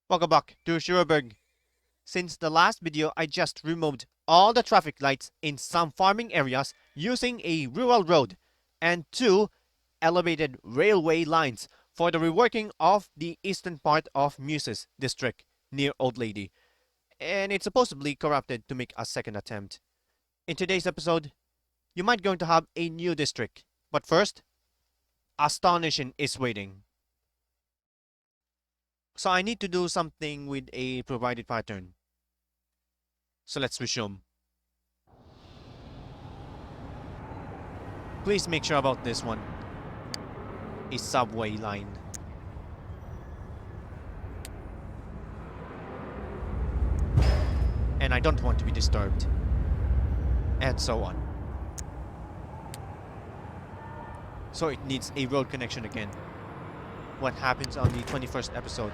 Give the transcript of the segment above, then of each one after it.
Welcome back to Schureberg. Since the last video, I just removed all the traffic lights in some farming areas using a rural road and two elevated railway lines for the reworking of the eastern part of Muses district near Old Lady, and it's supposedly corrupted to make a second attempt. In today's episode, you might going to have a new district, but first, Astonischin is waiting. So I need to do something with a provided pattern. So let's resume. Please make sure about this one. A subway line. And I don't want to be disturbed. And so on. So it needs a road connection again. What happens on the 21st episode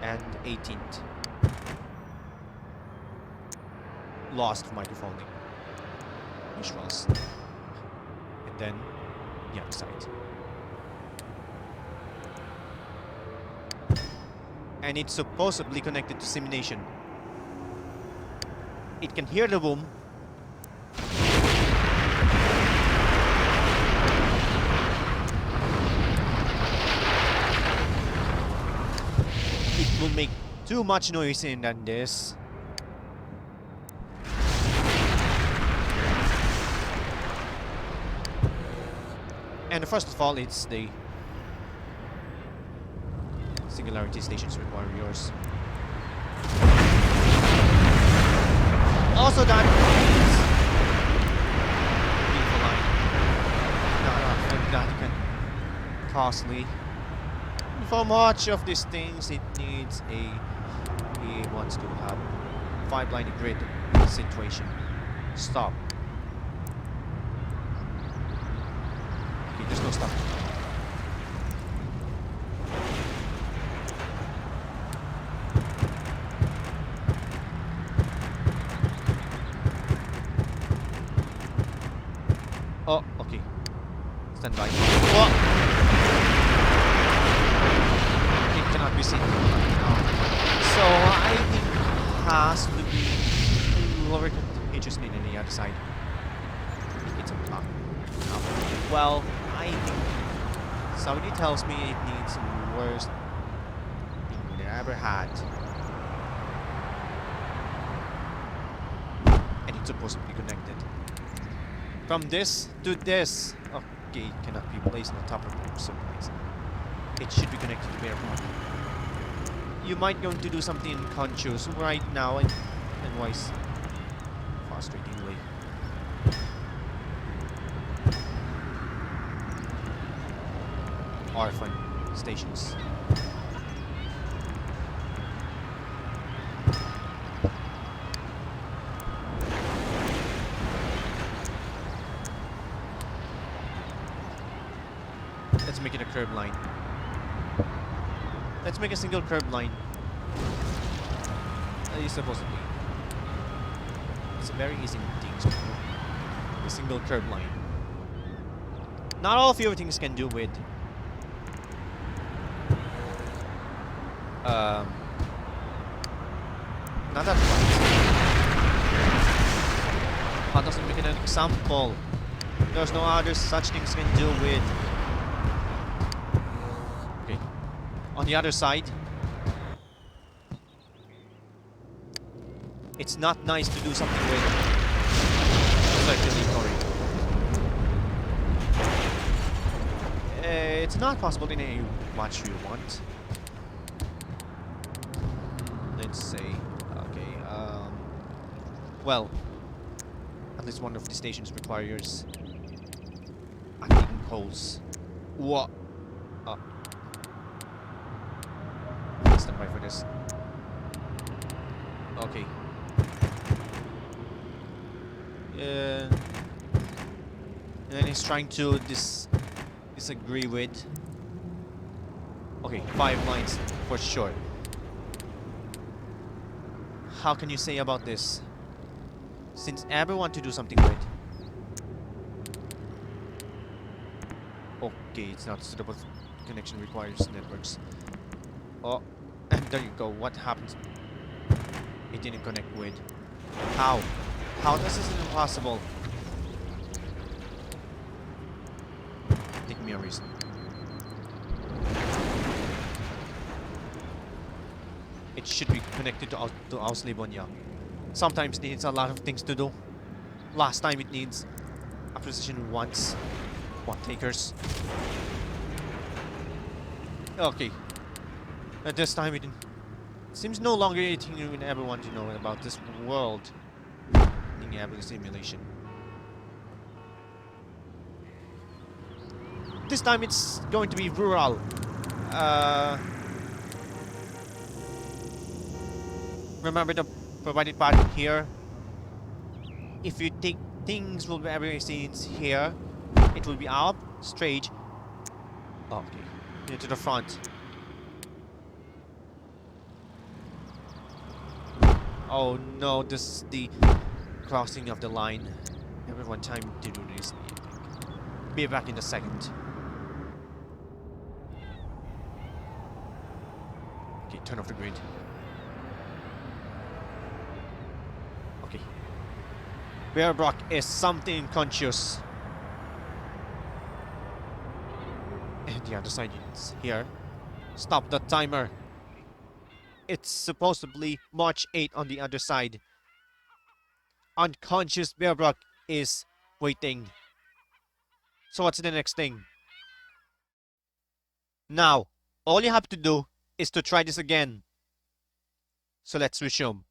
and 18th. Lost microphoning. Visuals. And then the other side. And it's supposedly connected to simulation. It can hear the boom. It will make too much noise in than this. And first of all, it's the singularity stations require yours. Also, that is beautiful line. That can costly. For much of these things, it needs he wants to have 5-line grid situation. Stop. Okay, there's no stop. Oh, okay. Stand by. Oh! Cannot be seen. So I think it has to be lower contagious than the other side. It's on top. Well, I think somebody tells me it needs the worst thing they ever had. And it's supposed to be connected. From this to this. Okay, it cannot be placed on top of the supplies. It should be connected to Barebruck. You might going to do something unconscious right now and wise frustratingly. Orphan stations. Let's make it a curb line. Let's make a single curb line. At least supposedly. It's a very easy thing to do. A single curb line. Not all of your things can do with not that much. That doesn't make it an example. There's no other such things can do with. On the other side, it's not nice to do something with circulatory. It's not possible in any much you want. Let's say, okay, well, at least one of the stations requires acting holes. What? Stand by for this. Okay. And then he's trying to disagree with. Okay, 5 lines for sure. How can you say about this? Since everyone want to do something with. Okay, it's not suitable. Connection requires networks. Oh, And there you go. What happens? It didn't connect with. How? How? This is impossible. Give me a reason. It should be connected to Auslavonia. Sometimes it needs a lot of things to do. Last time it needs a precision once. One takers. Okay. At this time it seems no longer anything you ever want to know about this world. Being able to simulation. This time it's going to be rural. Remember the provided part here. If you think things will be everything here, it will be up straight. Okay, near to the front. Oh no, this is the crossing of the line. Everyone time to do this. Be back in a second. Okay, turn off the grid. Okay. Barebruck is something conscious. And the other side is here. Stop the timer. It's supposedly March 8 on the other side. Unconscious Barebruck is waiting. So what's the next thing? Now, all you have to do is to try this again. So let's resume.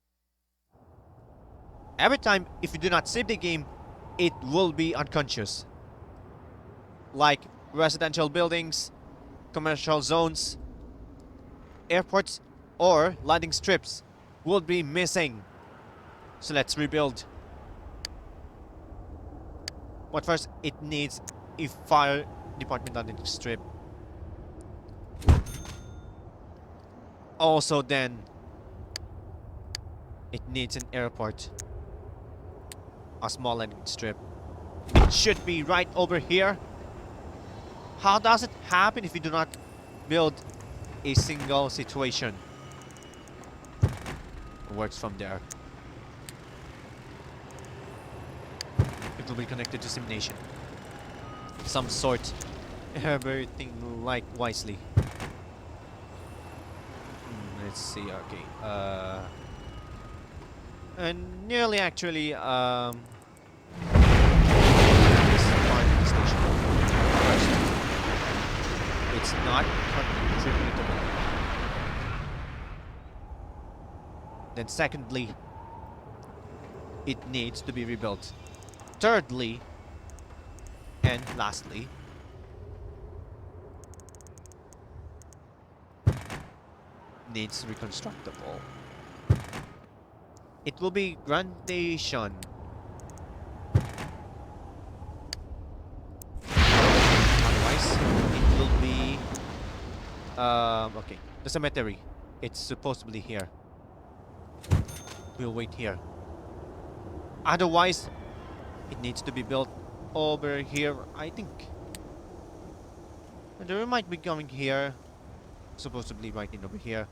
Every time, if you do not save the game, it will be unconscious. Like residential buildings, commercial zones, airports, or landing strips will be missing. So let's rebuild. But first, it needs a fire department landing strip. Also then, it needs an airport. A small landing strip. It should be right over here. How does it happen if you do not build a single situation? It works from there. It will be connected to simulation. Some sort. Everything like wisely. Let's see, okay. And nearly actually, this part of the station. First, it's not contributable. Then secondly, it needs to be rebuilt. Thirdly, and lastly, needs reconstructable. It will be grantation. Otherwise, it will be okay. The cemetery. It's supposedly here. We'll wait here. Otherwise, it needs to be built over here, I think. And there might be coming here. Supposedly right in over here.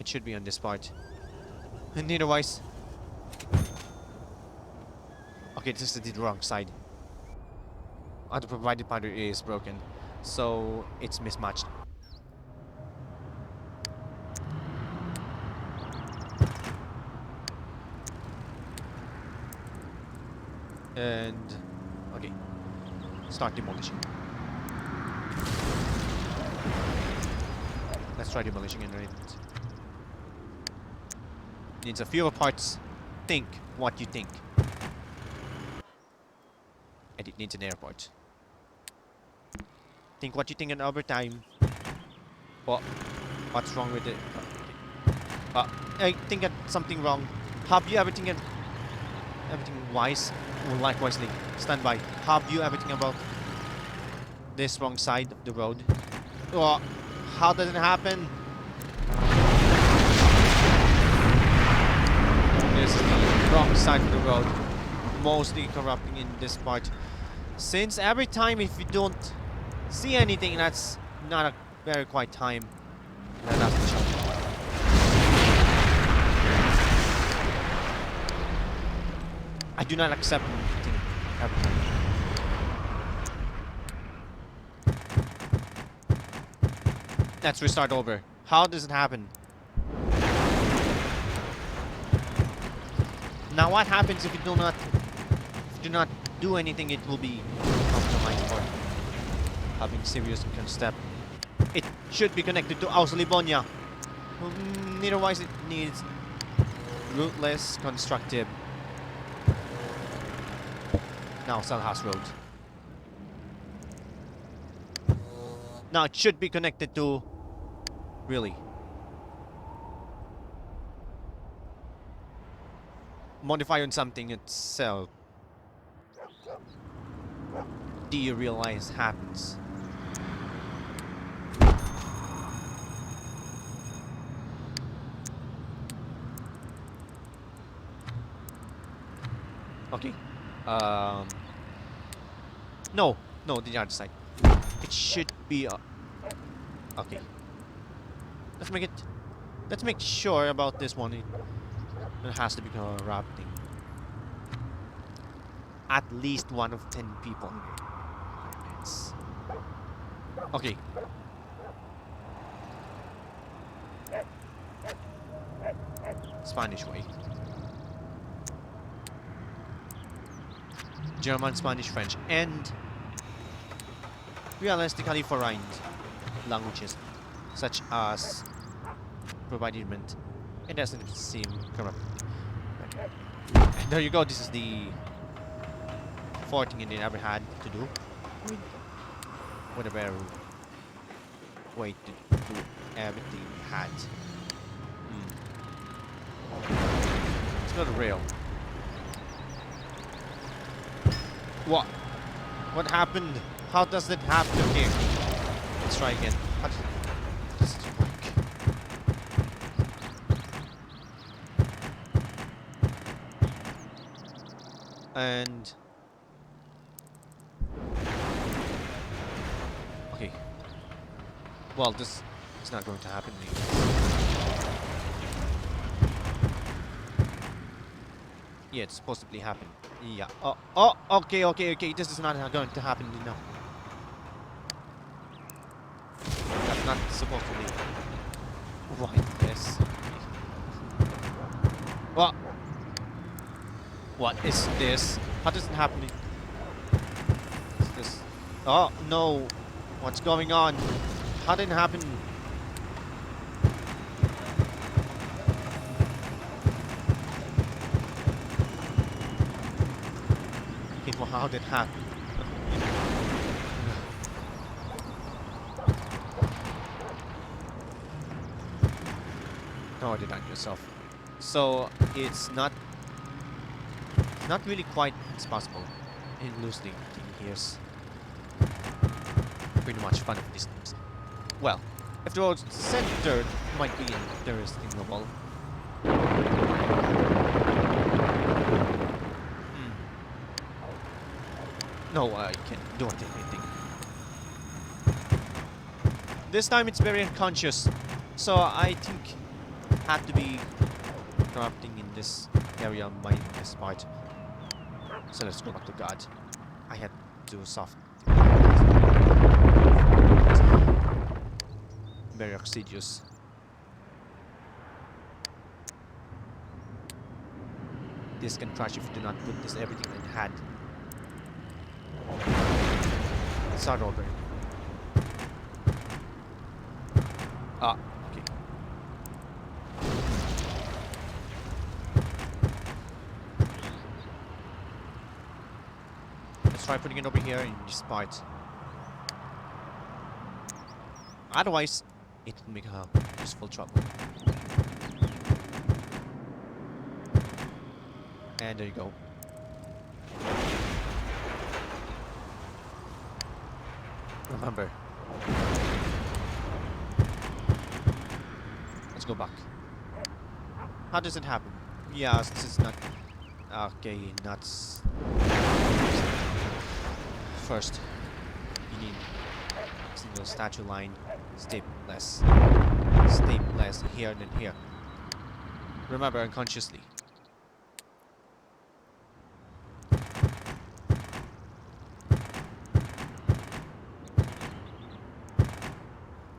It should be on this part. And otherwise. Okay, this is the wrong side. The provided part is broken. So it's mismatched. And okay. Start demolishing. Let's try demolishing and it needs a few parts. Think what you think. And it needs an airport. Think what you think in overtime. What's wrong with it? I think something wrong. Have you everything wise? Well, likewise, stand by. Have you everything about this wrong side of the road? How does it happen? This is the wrong side of the road. Mostly corrupting in this part. Since every time if you don't see anything, that's not a very quiet time. Then that's the shot. I do not accept anything everything. Let's restart over. How does it happen? Now what happens if you do not do anything? It will be compromised for having serious step. It should be connected to Auslavonia. Otherwise it needs rootless constructive. Now Selhas Road. Now it should be connected to really modify on something itself. Do you realize happens? Okay. No, the other side. It should be. Okay. Let's make sure about this one. It has to be corrupting. At least 1 of 10 people. Okay. Spanish way. German, Spanish, French, and realistically foreign languages, such as providement. It doesn't seem corrupt. And there you go. This is the 4th thing it ever had to do. Whatever way to do everything it had. It's not real. What? What happened? How does it happen here? Let's try again. How does it work? And okay. Well, this is not going to happen anymore. Yeah, it's supposed to be happen. Yeah. Oh, okay. This is not going to happen now. That's not supposed to be. Right, this. What is this? How does it happen? Is this? Oh no! What's going on? How did it happen? Well, how did it happen? No, I did not yourself. So it's not really quite as possible in loosely here's pretty much fun of distance. Well, if the road's centered, might be interesting mobile. No, I can't do anything. This time it's very unconscious, so I think had to be corrupting in this area, this part. So let's go back to God. I had to do soft. Very insidious. This can crash if you do not put this everything it had. Start over. Ah, okay. Let's try putting it over here in this part. Otherwise, it will make a useful trouble. And there you go. Remember. Let's go back. How does it happen? Yeah, this is not... Okay, nuts. First, you need single statue line, step less here than here. Remember, unconsciously.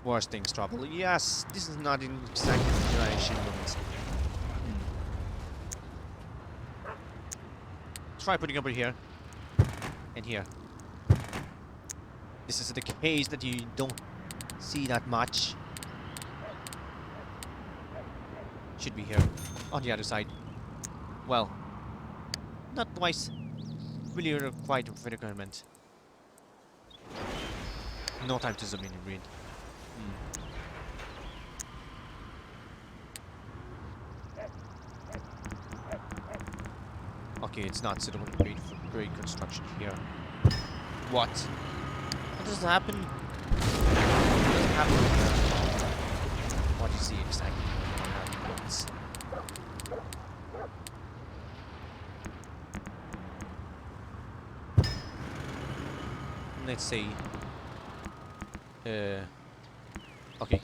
Worst things trouble. Yes, this is not in exactly generation moments. Try putting over here. And here. This is the case that you don't see that much. Should be here. On the other side. Well. Not twice. Really quite a requirement. No time to zoom in and read. Okay, it's not suitable for great construction here. What? What does happen? What does happen here? What do you see exactly? What happens? Let's say. Okay.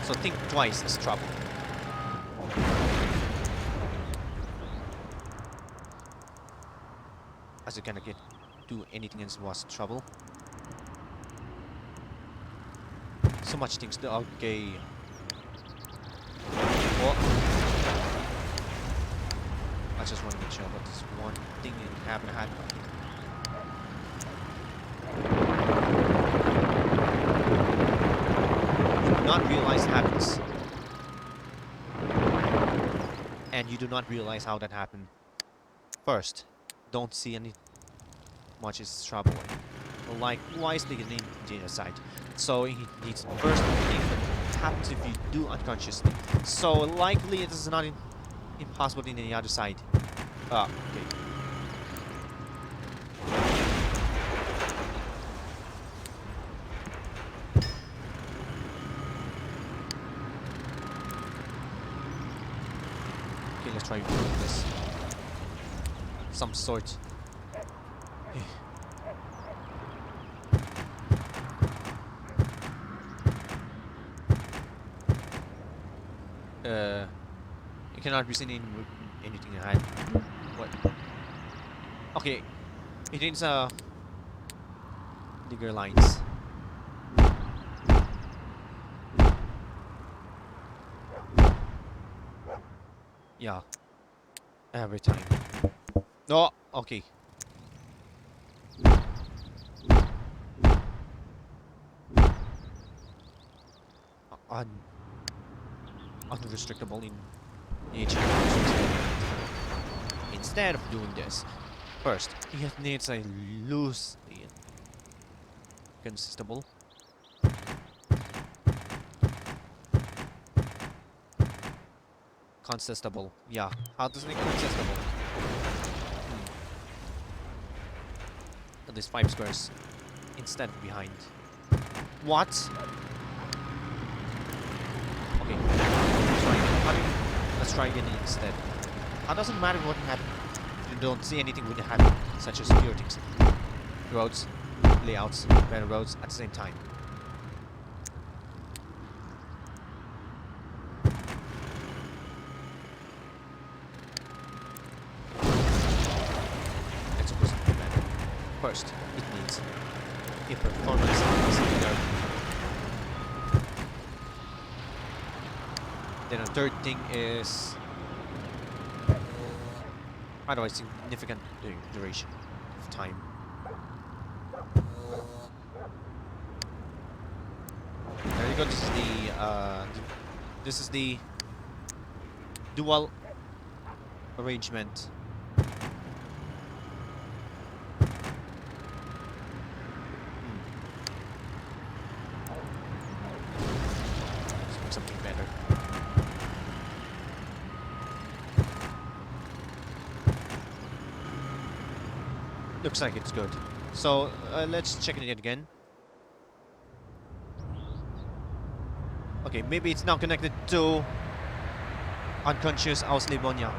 So think twice as trouble. As you cannot do anything else was trouble. So much things to okay. Oh. I just want to make sure about this one thing that happened. Not realize happens, and you do not realize how that happened. First, don't see any much is troubling. Like wisely in genocide. So he needs first thing that happens if you do unconsciously. So likely it is not impossible in the other side. Ah, okay. Let's try doing this. Some sort. You cannot be seen in anything ahead. What? Okay. It needs bigger lines. Yeah. Every time. No, okay. Unrestrictable in nature. Instead of doing this, first, it needs a loosely consistable. Consistable. Yeah. How does it make consistable? At least 5 squares instead of behind. What? Okay. Let's try again instead. How does it matter what happened? You don't see anything would happen, such as pure things. Roads, layouts, better roads at the same time. It's supposed to be better. First, it needs a performance indicator. Then a third thing is otherwise significant duration of time. There you go. This is the dual arrangement. Let's make something better. Looks like it's good. So let's check it again. Okay, maybe it's now connected to unconscious Auslavonia.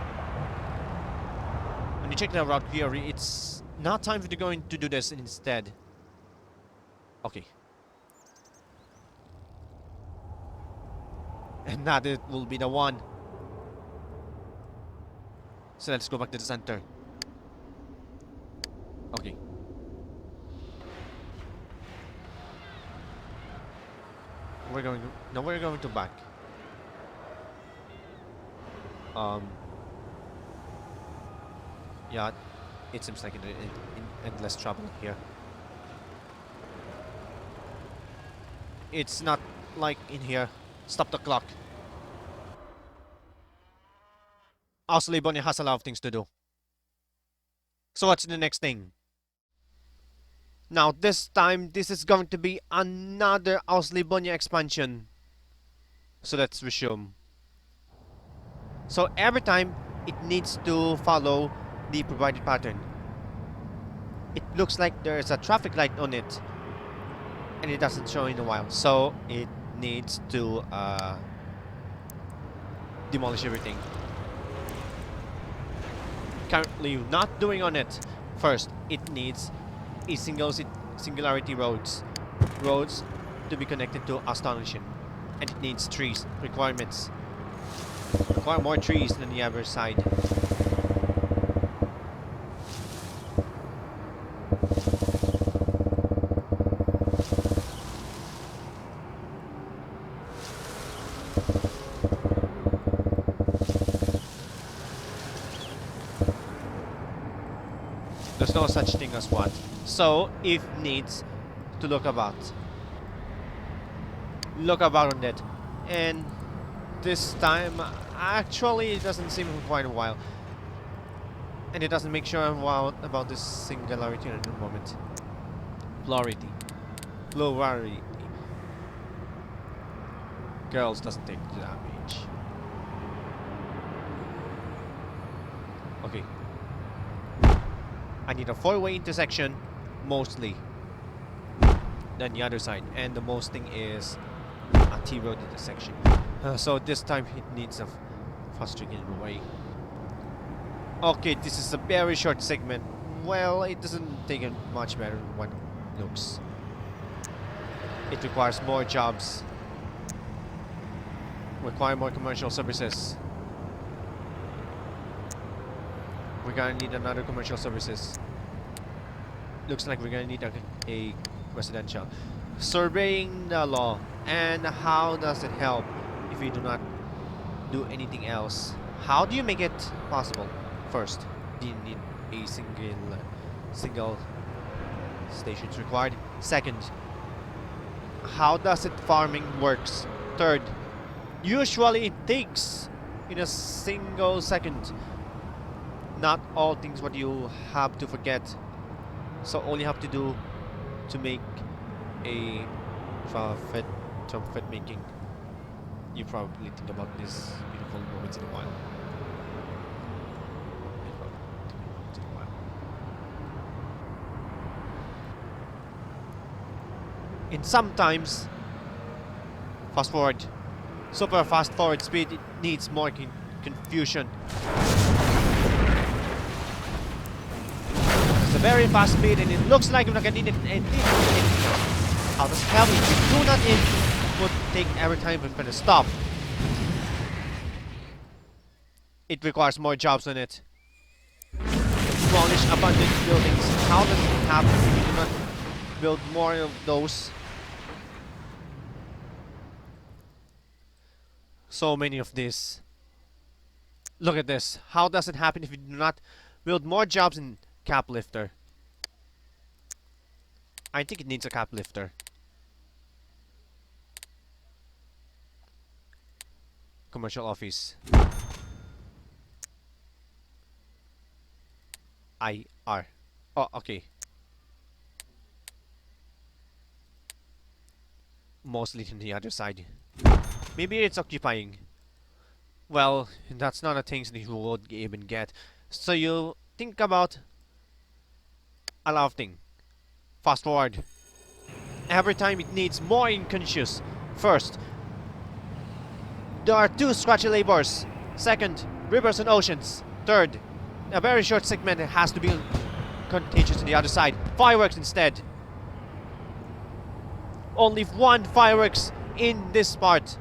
When you check the route query, it's not time for you going to do this instead. Okay. And that it will be the one. So let's go back to the center. Okay. Now we're going to back. Yeah, it seems like in endless trouble here. It's not like in here. Stop the clock. Auslavonia has a lot of things to do. So what's the next thing? Now this time, this is going to be another Auslavonia expansion. So let's resume. So every time, it needs to follow the provided pattern. It looks like there's a traffic light on it, and it doesn't show in a while. So it needs to demolish everything. Currently not doing on it. First, it needs a singularity roads to be connected to Astonischin, and it needs trees requirements. Require more trees than the other side. There's no such thing as what. So, if needs to look about on that. And this time, actually, it doesn't seem for quite a while. And it doesn't make sure about this singularity at the moment. Plurality. Girls doesn't take damage. Okay. I need a four-way intersection, mostly. Then the other side, and the most thing is a T-road intersection. So this time it needs a fast track in the way. Okay, this is a very short segment. Well, it doesn't take it much better than what it looks. It requires more jobs. Require more commercial services. We're gonna need another commercial services. Looks like we're gonna need a residential. Surveying the law. And how does it help if we do not do anything else? How do you make it possible? First, do you need a single stations required? Second, how does it farming works? Third, usually it takes in a single second. Not all things what you have to forget. So all you have to do to make a profit making. You probably think about this beautiful moments in a while. And sometimes fast forward, super fast forward speed, it needs more confusion. It's a very fast speed and it looks like we're not gonna need it. How does it help if you do not input take every time we're gonna stop? It requires more jobs on it. Demolish abandoned buildings. How does it happen if we do not build more of those? So many of this. Look at this. How does it happen if we do not build more jobs in cap lifter? I think it needs a cap lifter. Commercial office. IR. Oh, okay. Mostly on the other side. Maybe it's occupying. Well, that's not a thing that you would even get. So you think about a lot of things. Fast forward. Every time it needs more unconscious. First, there are 2 scratchy labors. Second, rivers and oceans. Third, a very short segment that has to be contagious to the other side. Fireworks instead. Only 1 fireworks in this part.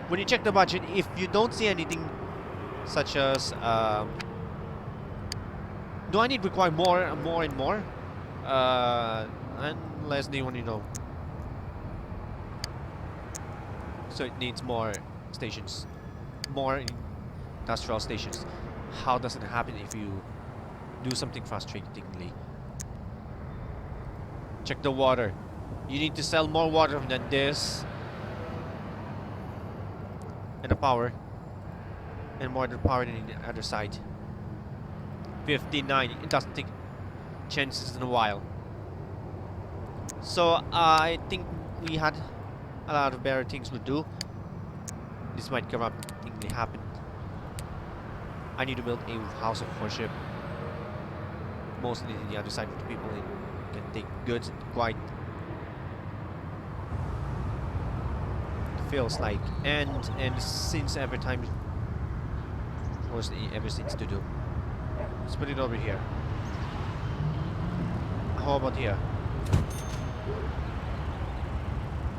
When you check the budget, if you don't see anything such as do I need require more and more? unless they want, so it needs more stations, more industrial stations. How does it happen if you do something frustratingly? Check the water. You need to sell more water than this, and the power, and more the power than the other side. 59. It doesn't take chances in a while. So I think we had a lot of better things to do. This might corruptingly happen. I need to build a house of worship, mostly on the other side, for the people in can take goods and quite feels like, and since every time was ever since to do. Let's put it over here. How about here?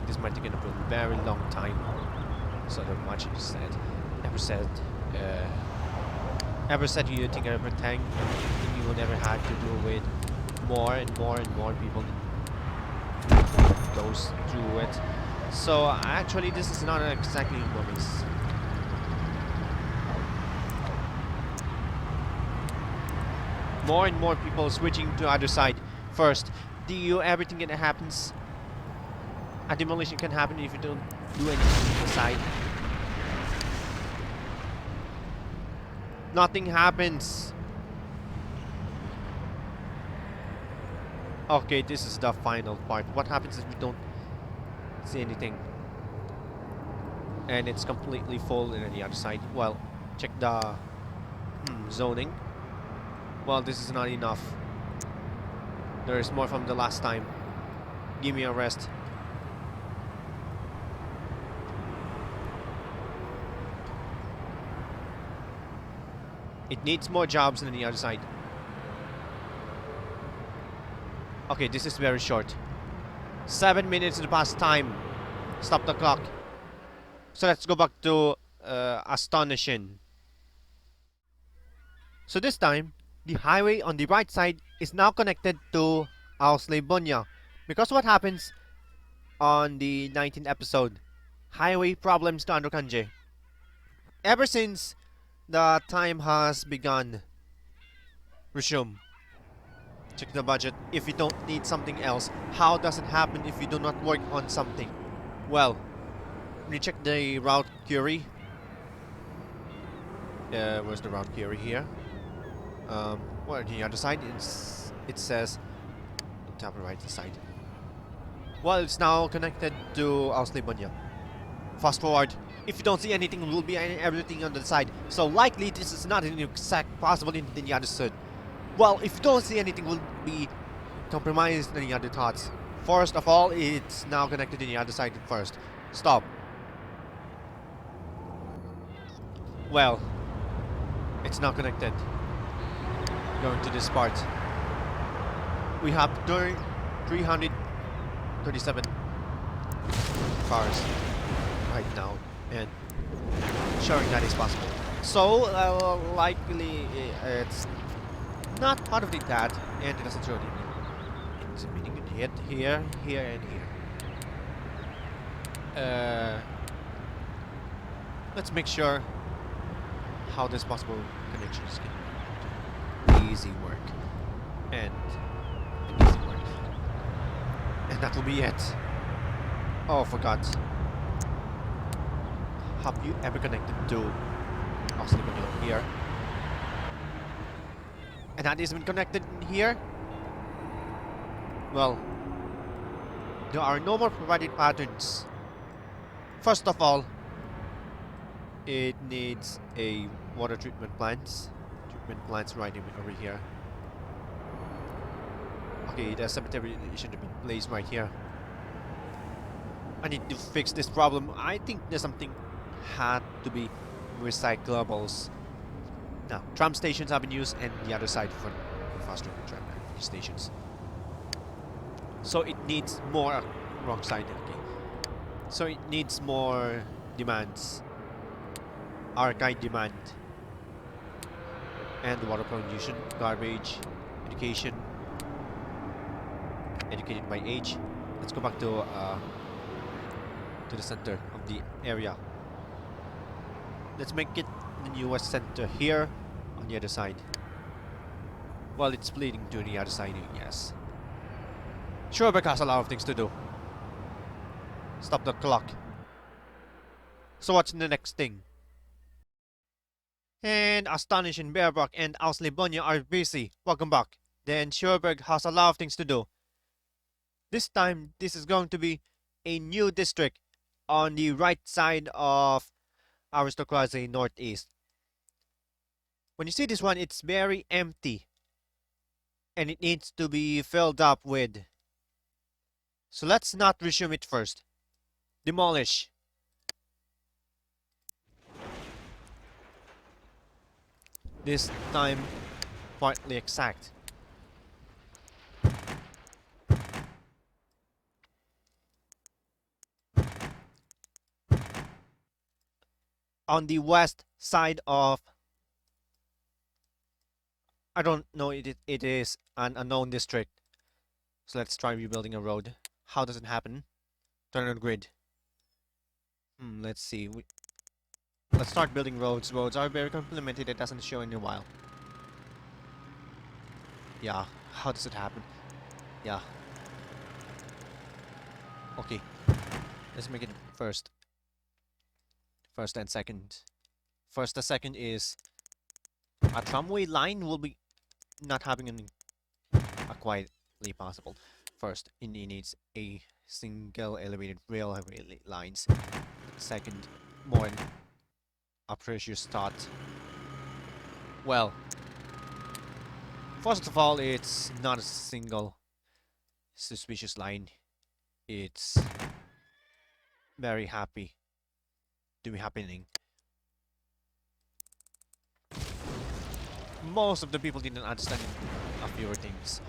This might take a very long time. So much is said. Ever said you think everything you will never have to do with more and more and more people goes through it. So actually this is not exactly movies. More and more people switching to other side. First, everything that happens, a demolition can happen if you don't do anything on the side. Nothing happens. Okay, this is the final part. What happens if we don't see anything? And it's completely full on the other side. Well, check the zoning. Well, this is not enough. There is more from the last time. Give me a rest. It needs more jobs than the other side. Okay, this is very short. 7 minutes in the past time. Stop the clock. So let's go back to Astonischin. So this time, the highway on the right side is now connected to Auslavonia. Because what happens on the 19th episode? Highway problems to Androkanje. Ever since the time has begun, resume. Check the budget. If you don't need something else, how does it happen if you do not work on something? Well, when you check the route query, where's the route query here? Well, on the other side, it says on top right side. Well, it's now connected to Auslavonia. Fast forward. If you don't see anything, will be everything on the side. So likely this is not an exact possible in the other side. Well, if you don't see anything, will be compromised in the other thoughts. First of all, it's now connected to the other side first. Stop. Well, it's now connected. Going to this part. We have 337 cars right now, and showing that is possible. So likely it's not part of the that, and it doesn't show anything. It's meaning it hit here, here, and here. Let's make sure how this possible connections can easy work and easy work, and that will be it. Oh, forgot. Have you ever connected to Auslavonia here? And that isn't connected in here? Well, there are no more provided patterns. First of all, it needs a water treatment plants. Treatment plants right over here. Okay, the cemetery should be placed right here. I need to fix this problem. I think there's something had to be recyclables. Now, tram stations have been used, and the other side for faster tram stations. So it needs more. Wrong side, okay. So it needs more demands. Archive demand. And water pollution, garbage, education. educated by age. Let's go back to the center of the area. Let's make it the newest center here on the other side. Well, it's bleeding to the other side, yes. Schureberg has a lot of things to do. Stop the clock. So what's the next thing? And Astonischin, Barebruck, and Auslavonia are busy. Welcome back. Then Schureberg has a lot of things to do. This time, this is going to be a new district on the right side of aristocracy northeast. When you see this one, it's very empty. And it needs to be filled up with. So let's not resume it first. Demolish. This time, partly exact. On the west side of, I don't know, it is an unknown district. So let's try rebuilding a road. How does it happen? Turn on grid. Let's see. Let's start building roads. Roads are very complimented. It doesn't show in a while. Yeah. How does it happen? Yeah. Okay. Let's make it first. First and second. First and second is a tramway line will be not happening quietly possible. First, it needs a single elevated railway lines. Second, more a precious thought. Well, first of all, it's not a single suspicious line. It's very happy to be happening. Most of the people didn't understand a few things.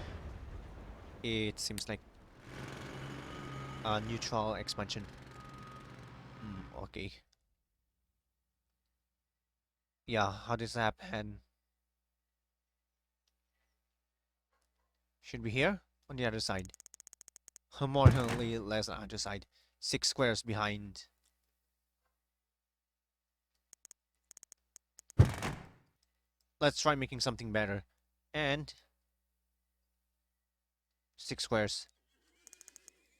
It seems like a neutral expansion. Okay. Yeah, how does that happen? Should be here? On the other side. More less on the other side. 6 squares behind. Let's try making something better. And 6 squares.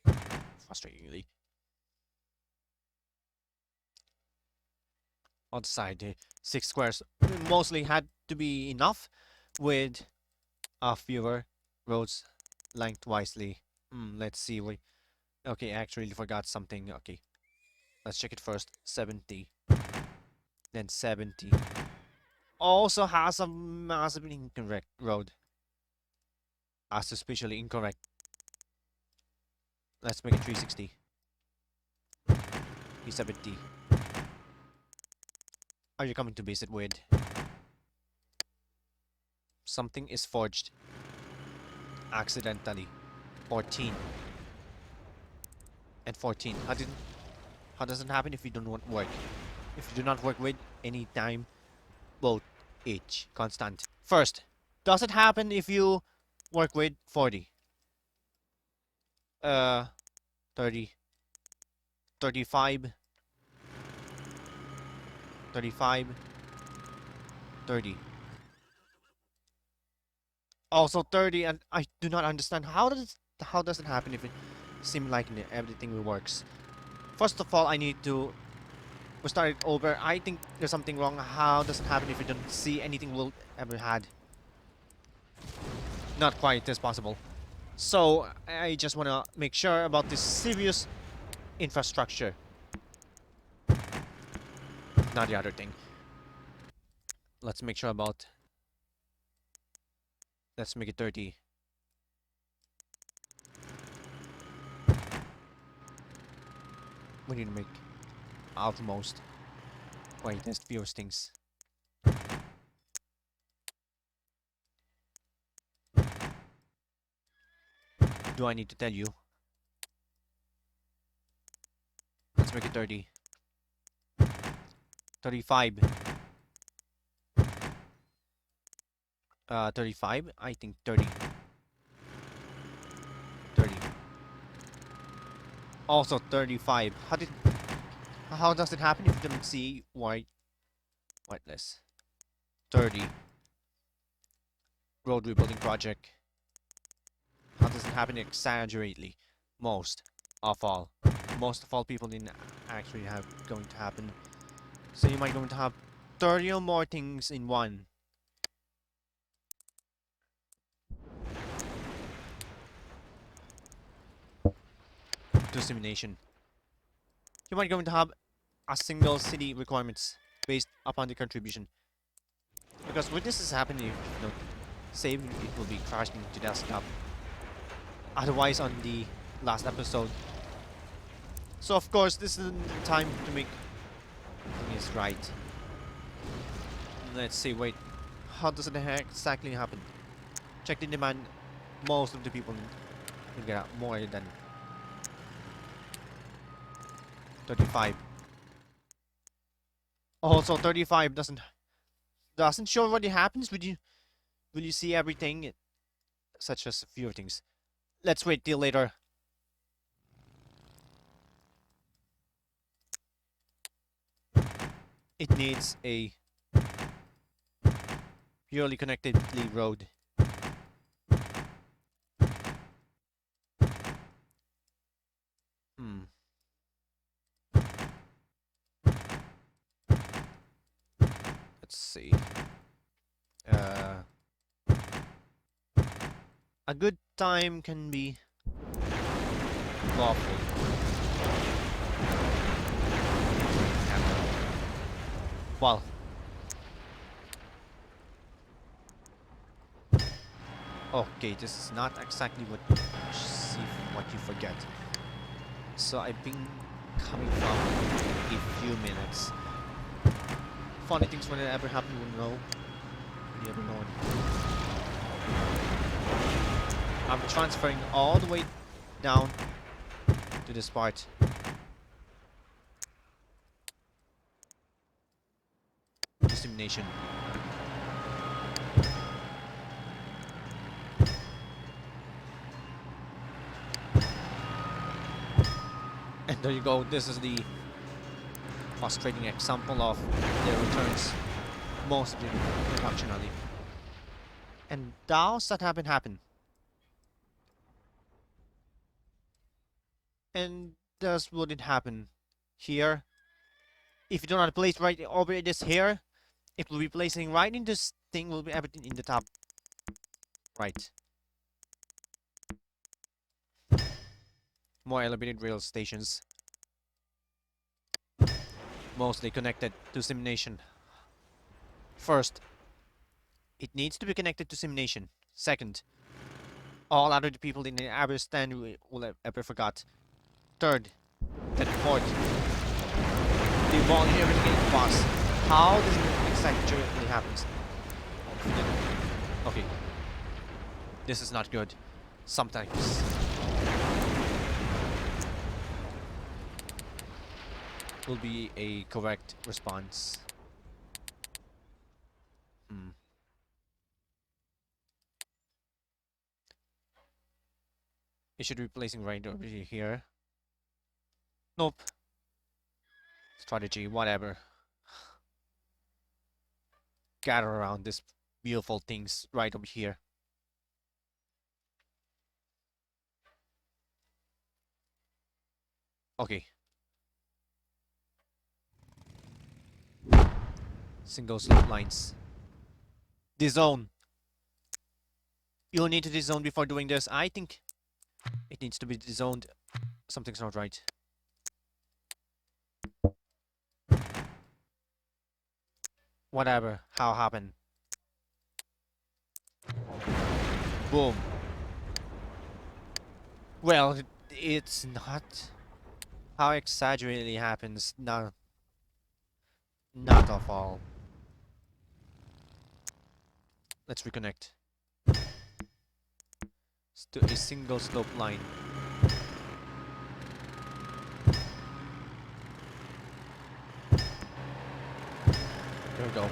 Frustratingly. On the side, 6 squares mostly had to be enough with fewer roads lengthwisely. Let's see. Okay, I actually forgot something. Okay, let's check it first. 70. Then 70. Also has a massively incorrect road. Suspiciously incorrect. Let's make it 360. P70. Are you coming to visit with? Something is forged. Accidentally. 14. And 14. How does it happen if you don't want work? If you do not work with any time, both each constant. First, does it happen if you work with 40? 30. 35. 35. 30. Also 30, and I do not understand how does it happen if it seems like everything works. First of all, I need to start it over. I think there's something wrong. How does it happen if you don't see anything we'll ever had? Not quite as possible. So I just want to make sure about this serious infrastructure. Not the other thing. Let's make sure about. Let's make it 30. We need to make outermost. Wait, there's fewer things. Do I need to tell you? Let's make it 30. 35. 35? I think 30. 30. Also 35. How does it happen if you don't see whitelist? 30. Road rebuilding project. How does it happen exaggeratedly? Most of all. Most of all people didn't actually have going to happen. So you might going to have 30 or more things in one. Dissemination. You might going to have a single city requirements based upon the contribution. Because when this is happening, if you don't save, it will be crashed into desktop. Otherwise on the last episode. So of course this is the time to make things right. Let's see, wait. How does it exactly happen? Check the demand. Most of the people will get more than 35. Also 35 doesn't show what happens. Will you see everything? Such as a few things. Let's wait till later. It needs a purely connectedly road. Let's see. A good time can be lawful. Well, okay, this is not exactly what you forget. So I've been coming from a few minutes. Funny things when it ever happen, you will know. You never know. I'm transferring all the way down to this part. Dissemination. And there you go. This is the frustrating example of their returns. Most of the functionality. And does that happen? And does would it happen here? If you do not place right over this here, it will be placing right in this thing, will be everything in the top right. More elevated rail stations. Mostly connected to simulation. First, it needs to be connected to simulation. Second, all other people in the ever stand will have ever forgot. Third, then fourth, the volume everything in fast. How does it exactly happens? Okay, this is not good. Sometimes will be a correct response. It should be placing right over here. Nope. Strategy, whatever. Gather around this beautiful things right over here. Okay. Single slope lines. Dezone. You'll need to dezone before doing this. I think it needs to be dezoned. Something's not right. Whatever. How happened? Boom. Well, it's not how exaggeratedly happens. Not of all. Let's reconnect. To a single slope line. There we go.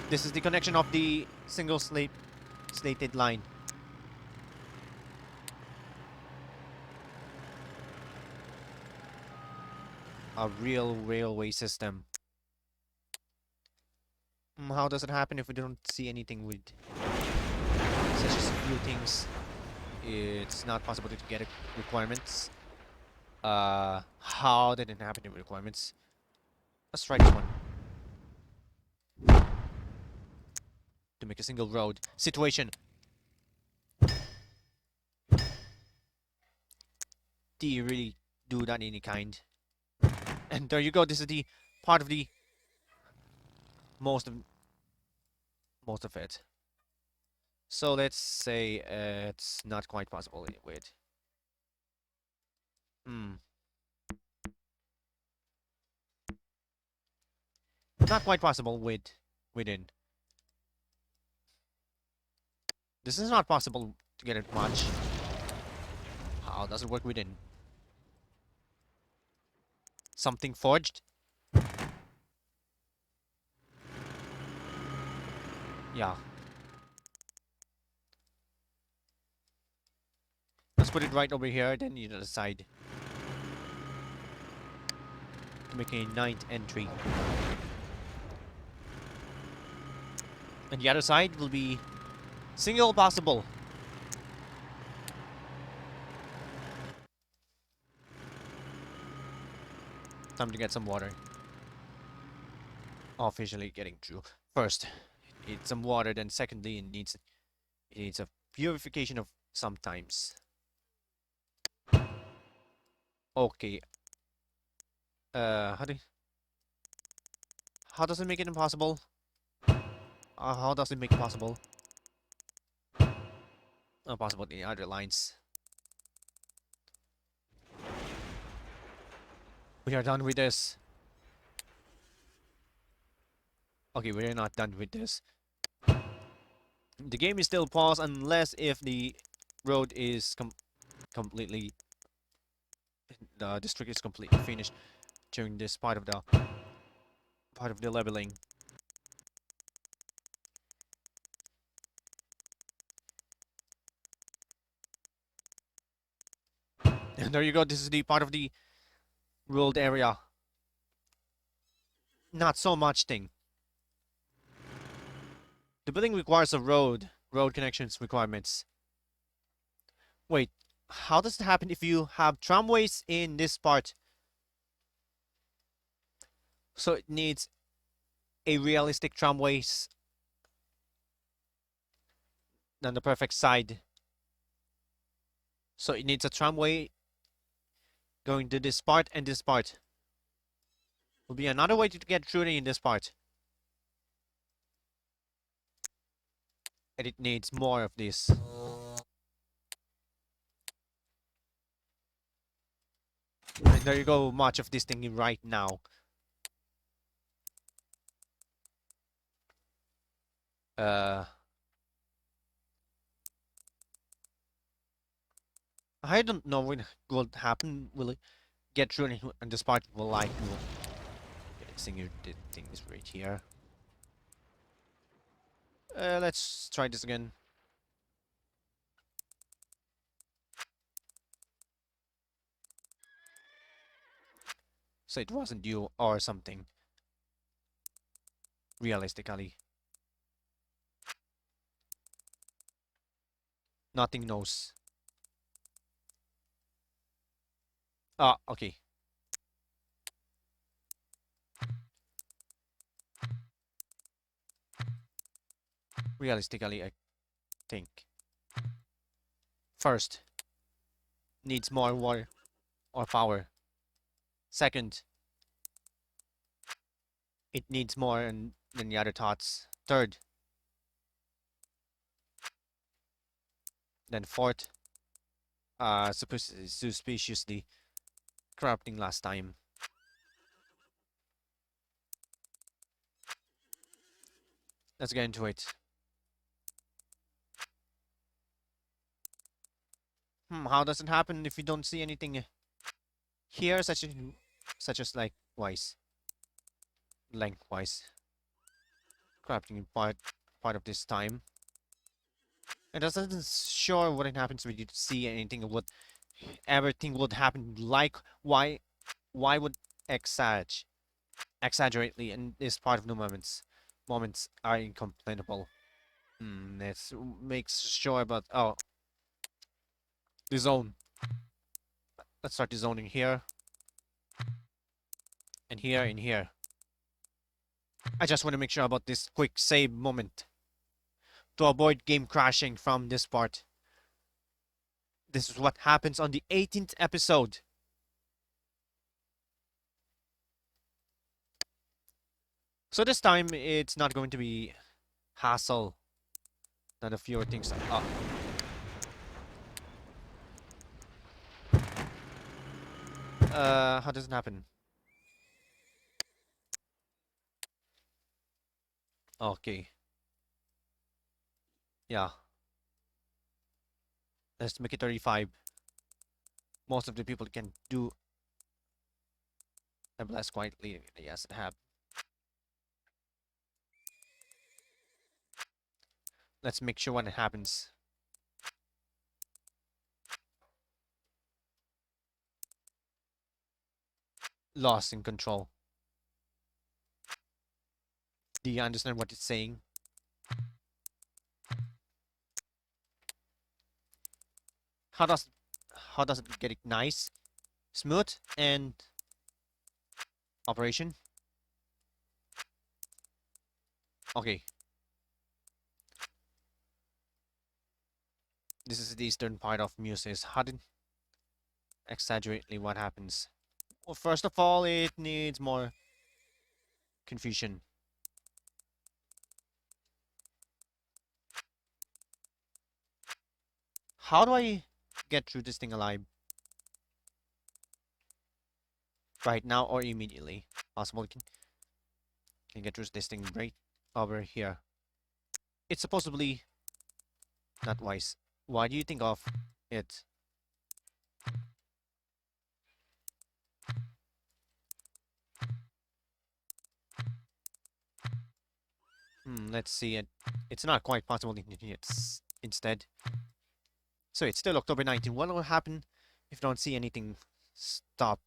This is the connection of the single slated line. a real railway system. How does it happen if we don't see anything with such as a few things? It's not possible to get requirements. How did it happen in requirements? Let's try this one. To make a single road. Situation. Do you really do that any kind? And there you go. This is the part of the most of it. So let's say it's not quite possible with. Not quite possible within. This is not possible to get it much. How does it work within? Something forged? Yeah. Let's put it right over here, then you decide to make a ninth entry. And the other side will be single possible. Time to get some water. Officially getting through. First, it needs some water, then secondly, it needs a purification of sometimes. Okay. How does it make it impossible? How does it make it possible? Possible in other lines. We are done with this. Okay, we're not done with this. The game is still paused unless if the road is completely... The district is completely finished during this part of the leveling. And there you go, this is the part of the ruled area. Not so much thing. The building requires a road connections requirements. Wait, how does it happen if you have tramways in this part? So it needs a realistic tramways on the perfect side. So it needs a tramway going to this part and this part. Will be another way to get through in this part. And it needs more of this. And there you go, much of this thing right now. I don't know what will happen. Will it get through and this part will like getting your thing is right here. Let's try this again. So it wasn't you or something. Realistically. Nothing knows. Ah, okay. Realistically, I think. First, needs more water or power. Second, it needs more than the other thoughts. Third, then fourth, suspiciously corrupting last time. Let's get into it. How does it happen if you don't see anything here, such as lengthwise, crafting part of this time? It doesn't sure what it happens when you see anything. What everything would happen. Like why would exaggerately, and this part of the moments are incomplainable. Let's make sure about the zone. Let's start the zoning here and here and here. I just want to make sure about this quick save moment to avoid game crashing from this part. This is what happens on the 18th episode. So this time it's not going to be hassle. Not a fewer things. How does it happen? Okay. Yeah. Let's make it 35. Most of the people can do have less quietly. Yes, it have. Let's make sure when it happens. Lost in control. Do you understand what it's saying? How does it get it nice, smooth, and operation? Okay. This is the eastern part of Muses. How did exaggerately what happens? Well, first of all, it needs more confusion. How do I get through this thing alive? Right now or immediately? Possible can get through this thing right over here. It's supposedly not wise. Why do you think of it? Let's see it. It's not quite possible instead. So it's still October 19. What will happen if you don't see anything stop?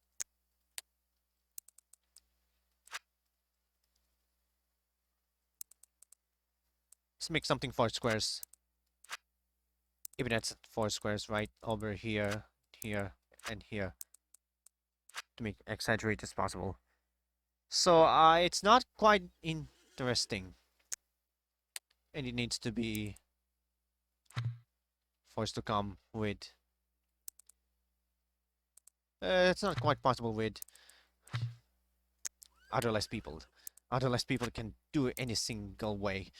Let's make something 4 squares. Even that's 4 squares right over here, here, and here. To make exaggerate as possible. So it's not quite interesting. And it needs to be forced to come with it's not quite possible with otherless people. Otherless people can do it any single way.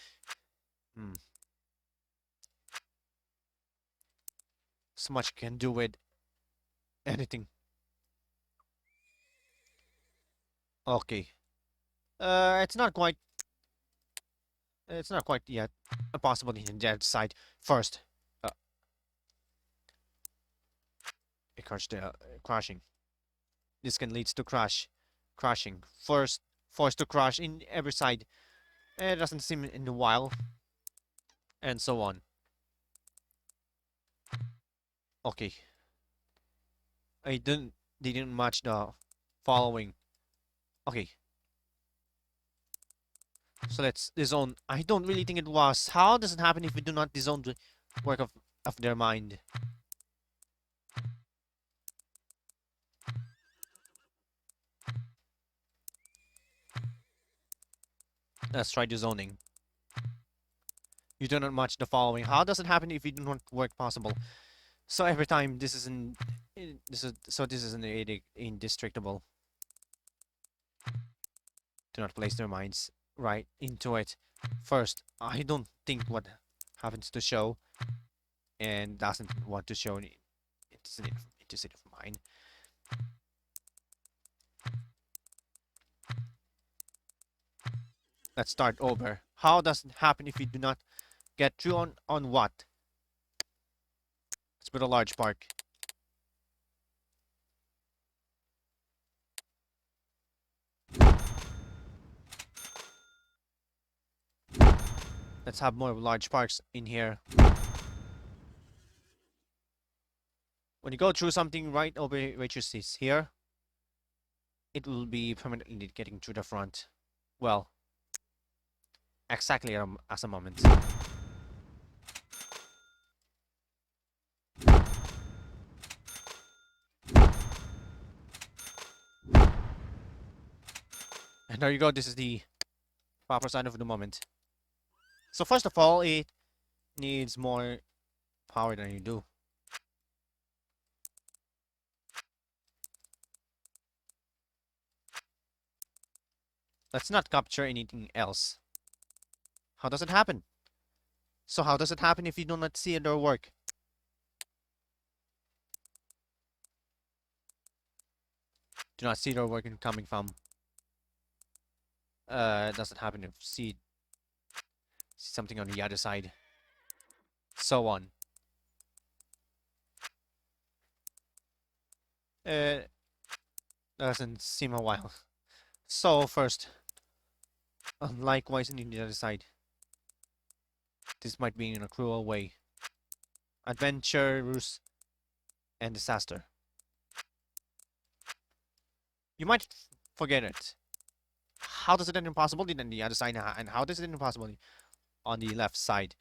So much can do with anything. Okay. It's not quite. It's not quite yet possible in that side. First, it crashing. This can lead to crashing. First, forced to crash in every side. It doesn't seem in a while, and so on. Okay. I didn't match the following. Okay. So let's disown. I don't really think it was. How does it happen if we do not disown the work of their mind? Let's try disowning. You do not match the following. How does it happen if you do not work possible? So every time this is an indestructible. Do not place their minds right into it. First, I don't think what happens to show and doesn't want to show into state of mind. Let's start over. How does it happen if you do not get through on what? Let's put a large park. Let's have more large parks in here. When you go through something right over which is here, it will be permanently getting to the front. Well, exactly as a moment. And there you go, this is the proper sign of the moment. So first of all, it needs more power than you do. Let's not capture anything else. How does it happen? So how does it happen if you do not see their work? Do not see their work coming from. It doesn't happen if see something on the other side. So on. Doesn't seem a while. So first, likewise on the other side. This might be in a cruel way. Adventurous and disaster. You might forget it. How does it end impossible on the other side, and how does it end impossible on the left side?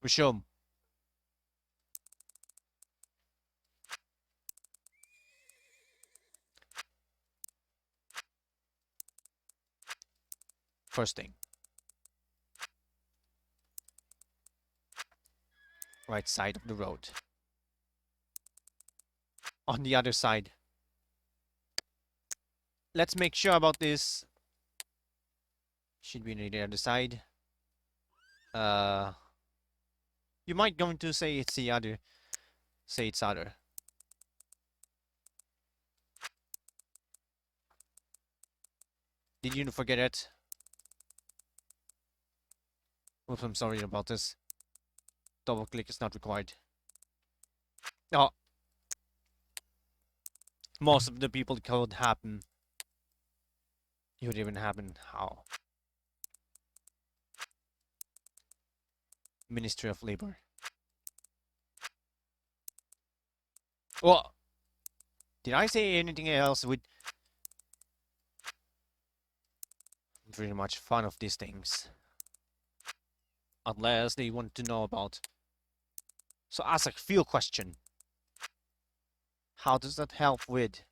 Resume. First thing. Right side of the road. On the other side. Let's make sure about this. Should be on the other side. You might going to say it's the other. Say it's other. Did you forget it? Oops, I'm sorry about this. Double click is not required. Oh. Most of the people could happen. It would even happen. How? Ministry of Labor. Well, did I say anything else with pretty much fun of these things? Unless they want to know about. So ask a few question. How does that help with?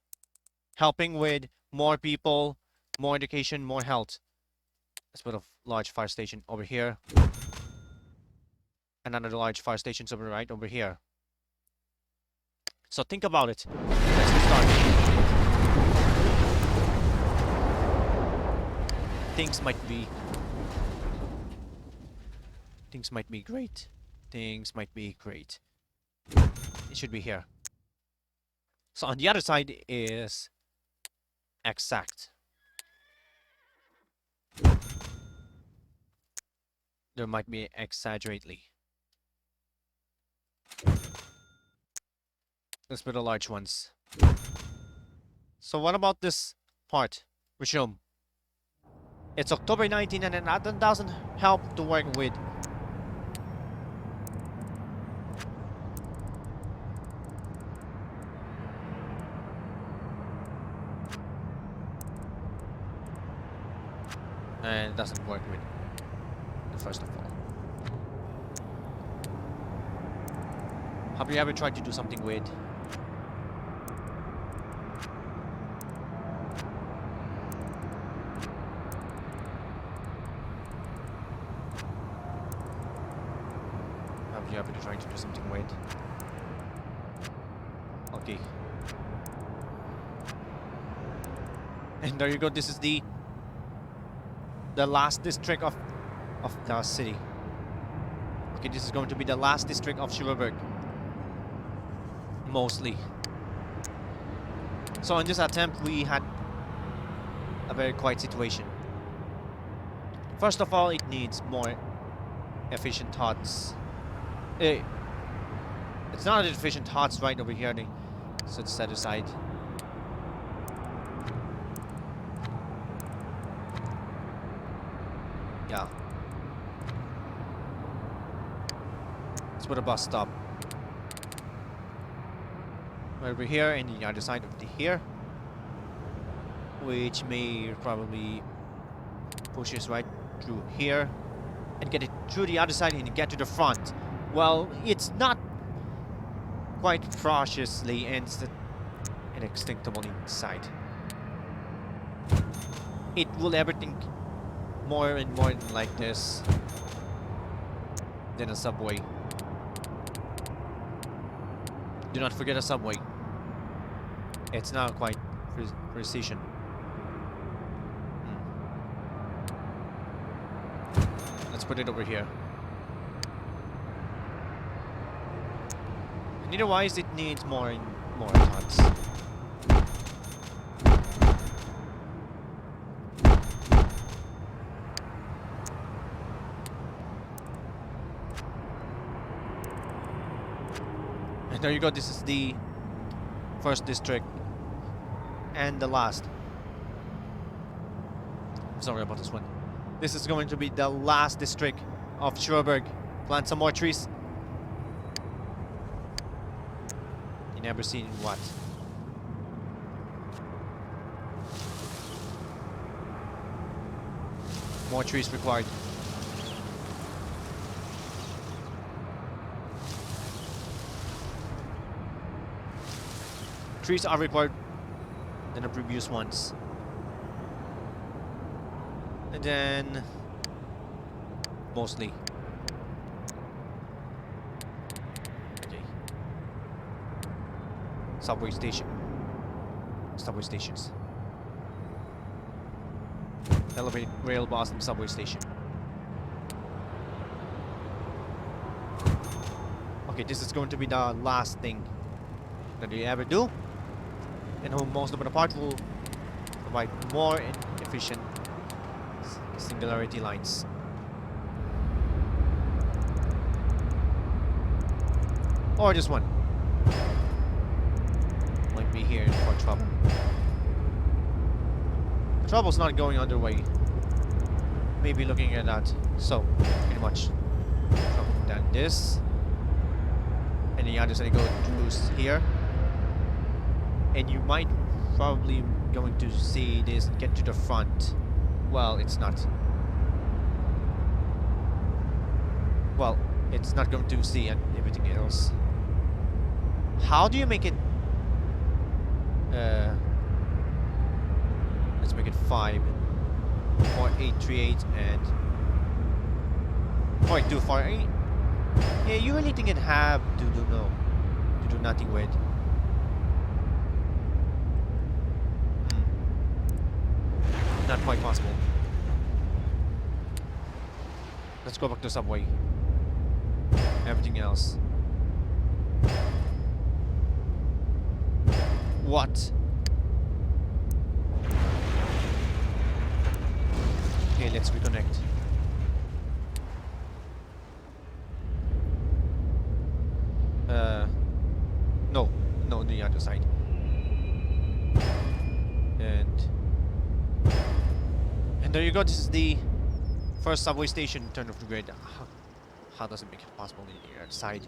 Helping with more people, more education, more health. Let's put a large fire station over here. Another large fire station right over here. So think about it. Let's get started. Things might be great. Things might be great. It should be here. So on the other side is exact. There might be exaggerately. Let's put the large ones. So what about this part? Resume. It's October 19 and that doesn't help to work with. And it doesn't work with the first of all. Have you ever tried to do something with? Have you ever tried to do something with? Okay. And there you go, this is the last district of the city. Okay, this is going to be the last district of Schureberg. Mostly. So in this attempt, we had a very quiet situation. First of all, it needs more efficient thoughts. It's not efficient thoughts right over here, so it's set aside. Yeah. Let's put a bus stop. Over here and the other side of here. which may probably push us right through here and get it through the other side and get to the front. Well, it's not quite cautiously and inextinguishable inside. It will ever think more and more like this than a subway. Do not forget a subway. It's not quite precision. Let's put it over here. And otherwise, it needs more and more thoughts. And there you go. This is the first district and the last. I'm sorry about this one. This is going to be the last district of Schureberg. Plant some more trees. You never seen what? More trees required. Trees are required than the previous ones. And then mostly. Okay. Subway station. Subway stations. Elevated rail bus and subway station. Okay, this is going to be the last thing that we ever do. And most of the part will provide more efficient singularity lines. Or just one. Might be here for trouble. The trouble's not going underway. Maybe looking at that. So, pretty much. Trouble than this. And the other side go through here. And you might probably going to see this get to the front. Well, it's not. Well, it's not going to see everything else. How do you make it? Let's make it 5, 4, 8, 3, 8, and 0.2, 4, 8. Yeah, you really think it have to do nothing with. Not quite possible. Let's go back to subway. Everything else. What? Okay, let's reconnect. No, the other side. And there you go. This is the first subway station turn of the grid. How does it make it possible in the other side?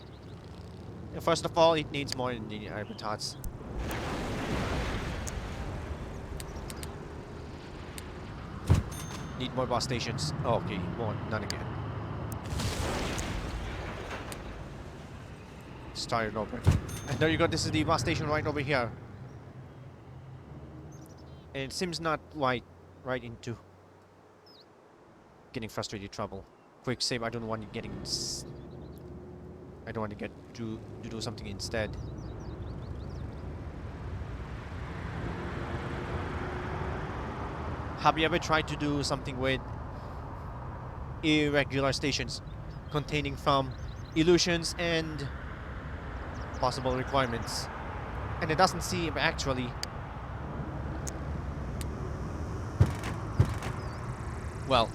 First of all, it needs more in the habitats. Need more bus stations. Oh, okay, more. None again. Start it over. And there you go. This is the bus station right over here. And it seems not right into getting frustrated trouble. Quick save. I don't want it getting. I don't want to get to do something instead. Have you ever tried to do something with irregular stations containing from illusions and possible requirements? And it doesn't seem actually. Well.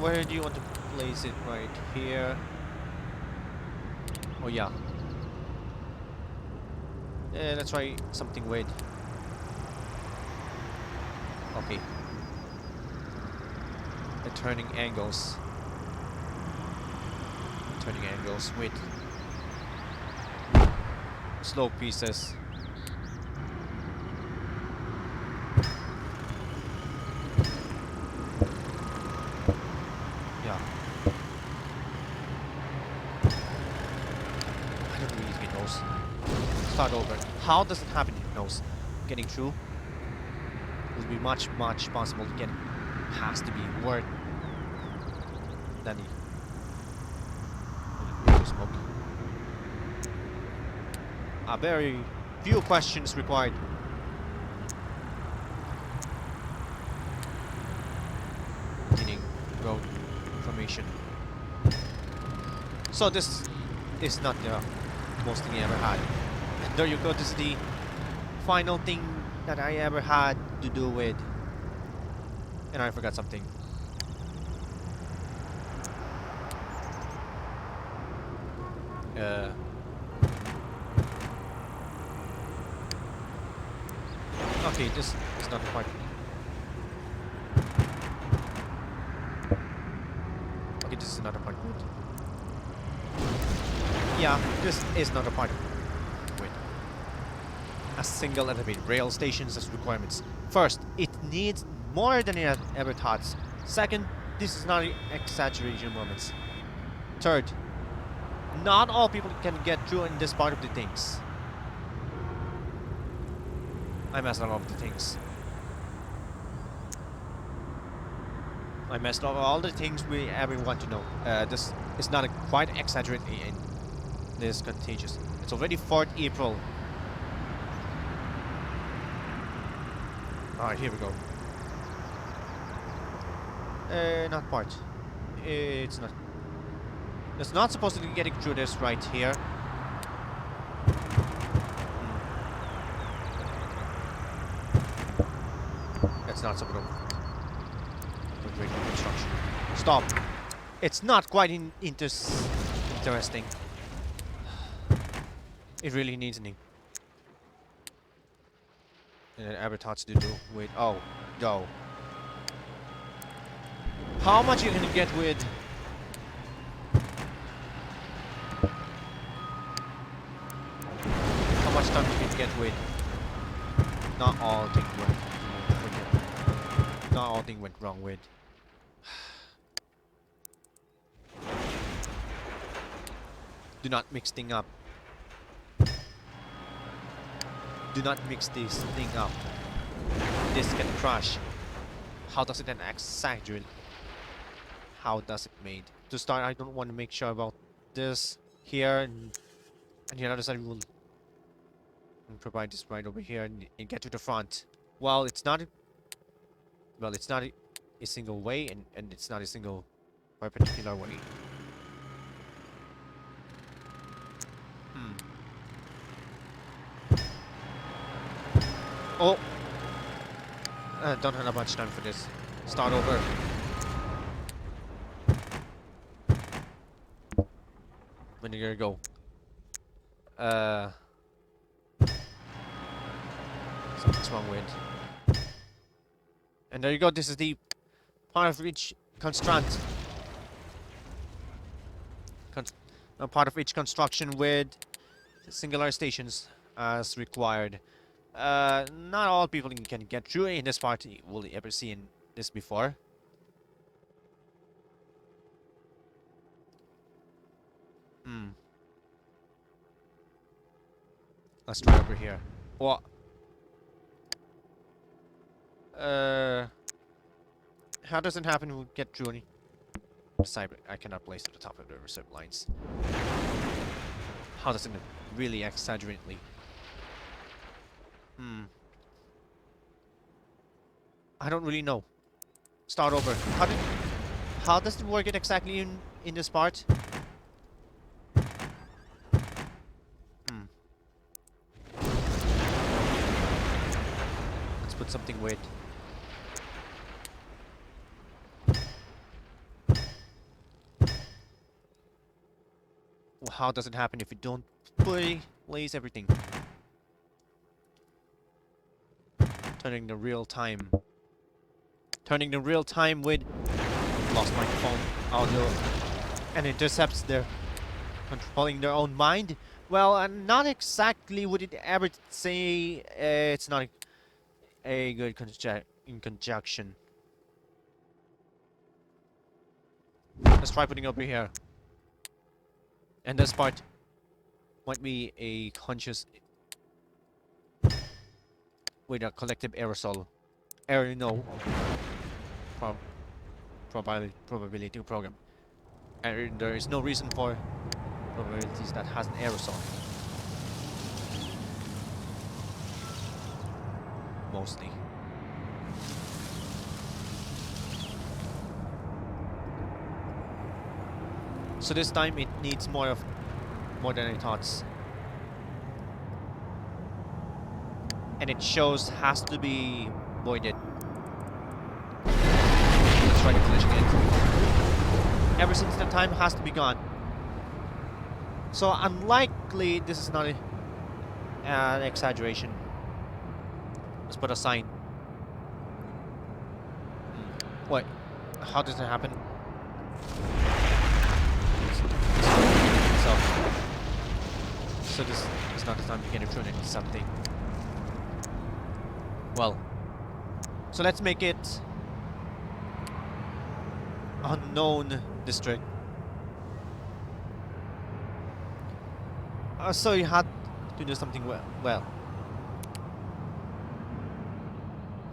Where do you want to place it? Right here. Oh yeah. Let's try something weird. Okay. The turning angles. turning angles with slow pieces. Yeah. I don't really get those. Start over. How does it happen? It knows. Getting through will be much possible to get. Has to be worth than the smoke. Very few questions required. Meaning road formation. So this is not the most thing I ever had. And there you go. This is the final thing that I ever had to do with. And I forgot something. Okay, this is not the part. Okay, this is another part. Yeah, this is not a part of it. A single elevated rail stations as requirements. First, it needs more than it ever thought. Second, this is not exaggeration moments. Third, not all people can get through in this part of the things. I messed up all of the things. I messed up all the things we ever want to know. This is not quite exaggerated in this contagious. It's already 4th April. Alright, here we go. Not part. It's not. It's not supposed to be getting through this right here. It's not supposed to. Reconstruction. Stop. It's not quite interesting. It really needs an avatars to do with. Oh, go. How much you can get with? How much time you can get with? Not all things went. Not all things went wrong with. Do not mix thing up. Do not mix this thing up. This can crash. How does it then exaggerate? How does it made? To start, I don't want to make sure about this here, and the other side we will provide this right over here and get to the front. Well, it's not. Well, it's not a single way, and it's not a single perpendicular way. Oh! Don't have much time for this. Start over. When you go. Something's wrong with. And there you go. This is the part of each construct. Part of each construction with singular stations as required. Not all people can get through in this part. Will you ever see in this before? Let's try over here. What? How does it happen we get through any? Cyber, I cannot place at the top of the reserve lines. How does it really exaggerately? I don't really know. Start over. How does it work it exactly in this part? Let's put something with. Well, how does it happen if you don't place everything? Turning the real time. Turning the real time with lost microphone audio and intercepts there. controlling their own mind. Well, not exactly would it ever say it's not a good in conjunction. Let's try putting over here. And this part might be a conscious with a collective aerosol. No. Prob probability program. And there is no reason for probabilities that has an aerosol. Mostly. So this time it needs more than I thought. And it shows has to be voided. Let's try deflashing it. Ever since the time has to be gone. So unlikely this is not an exaggeration. Let's put a sign. Wait, how does that happen? So this is not the time to get thrown into something. Well, so let's make it unknown district. So you had to do something well.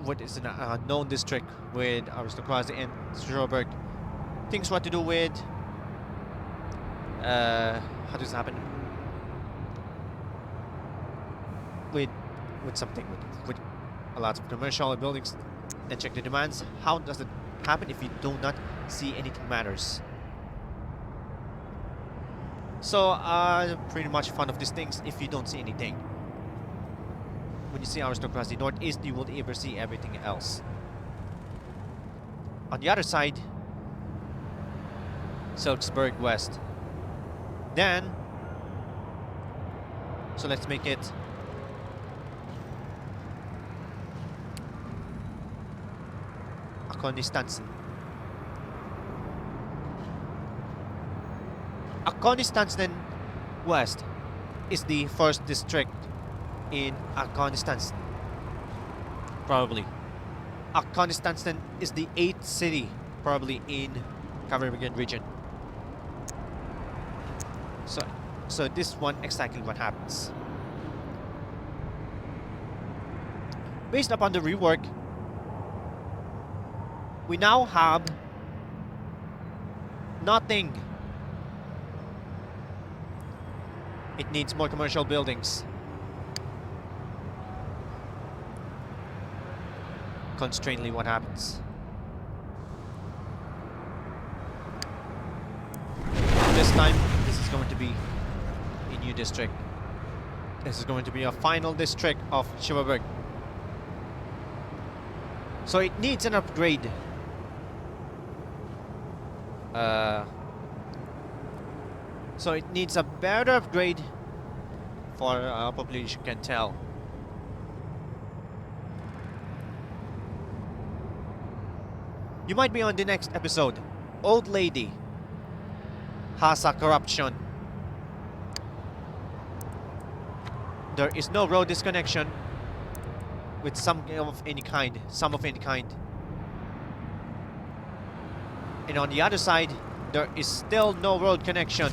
What is an unknown district with aristocracy and Schureberg? Things what to do with how does it happen? With something with a lot of commercial buildings, then check the demands. How does it happen if you do not see anything matters? So pretty much fun of these things if you don't see anything. When you see aristocracy northeast, you will ever see everything else. On the other side, Silksburg west. Then, so let's make it Aconistansen. Aconistansen west is the first district in Aconistansen. Probably. Aconistansen is the 8th city, probably in Barebrück region. So this one exactly what happens. Based upon the rework, we now have nothing. It needs more commercial buildings. Constraintly what happens. This time, this is going to be a new district. This is going to be a final district of Schureberg. So it needs an upgrade. So it needs a better upgrade for our population can tell. You might be on the next episode. Old lady has a corruption. There is no road disconnection with some of any kind. And on the other side, there is still no road connection.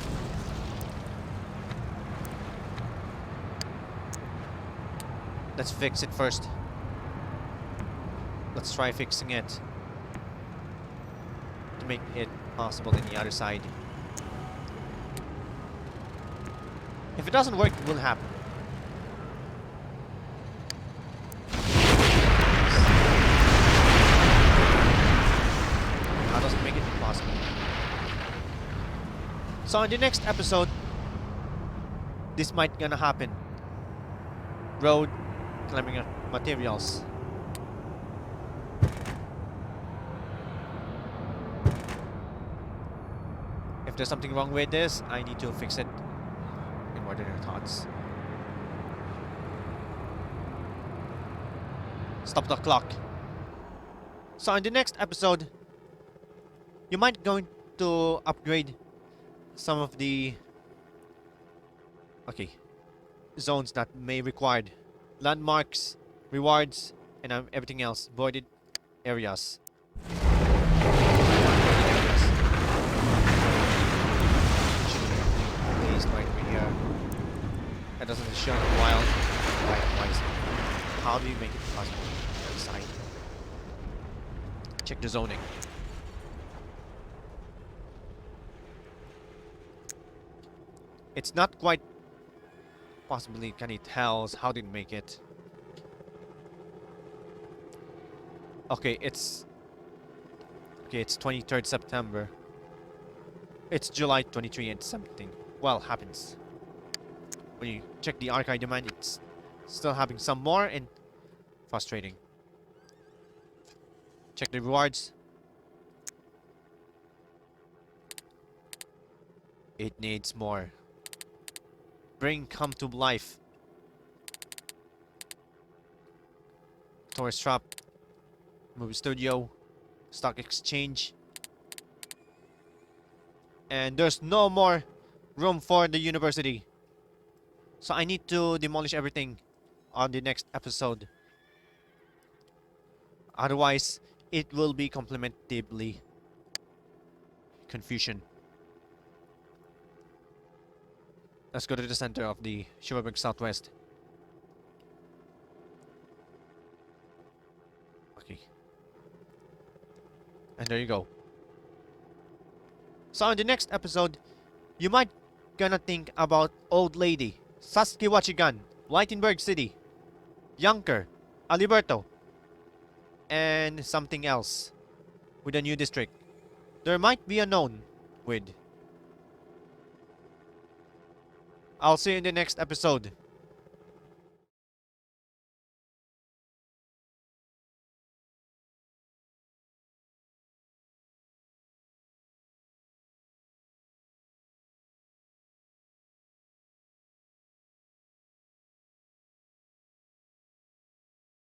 Let's fix it first. Let's try fixing it to make it possible in the other side. If it doesn't work, it will happen. That doesn't make it impossible. So in the next episode, this might gonna happen. Road climbing materials. If there's something wrong with this, I need to fix it. In what are your thoughts? Stop the clock. So in the next episode, you might going to upgrade some of the Okay. Zones that may required. Landmarks, rewards, and everything else. Voided areas. Please, right over here. That doesn't show wild. Likewise. How do you make it possible? Side. Check the zoning. It's not quite possibly can it tells how did it make it. Okay, it's 23rd September. It's July 23 and something. Well, happens. When you check the archive demand, it's still having some more and frustrating. Check the rewards. It needs more. Bring come to life. Tourist shop. Movie studio. Stock exchange. And there's no more room for the university. So I need to demolish everything on the next episode. Otherwise, it will be complementarily confusion. Let's go to the center of the Schureberg Southwest. Okay. And there you go. So in the next episode, you might gonna think about Old Lady, Saskatchewan, Whitenburg City, Yonker, Aliberto, and something else with a new district. There might be a known with. I'll see you in the next episode.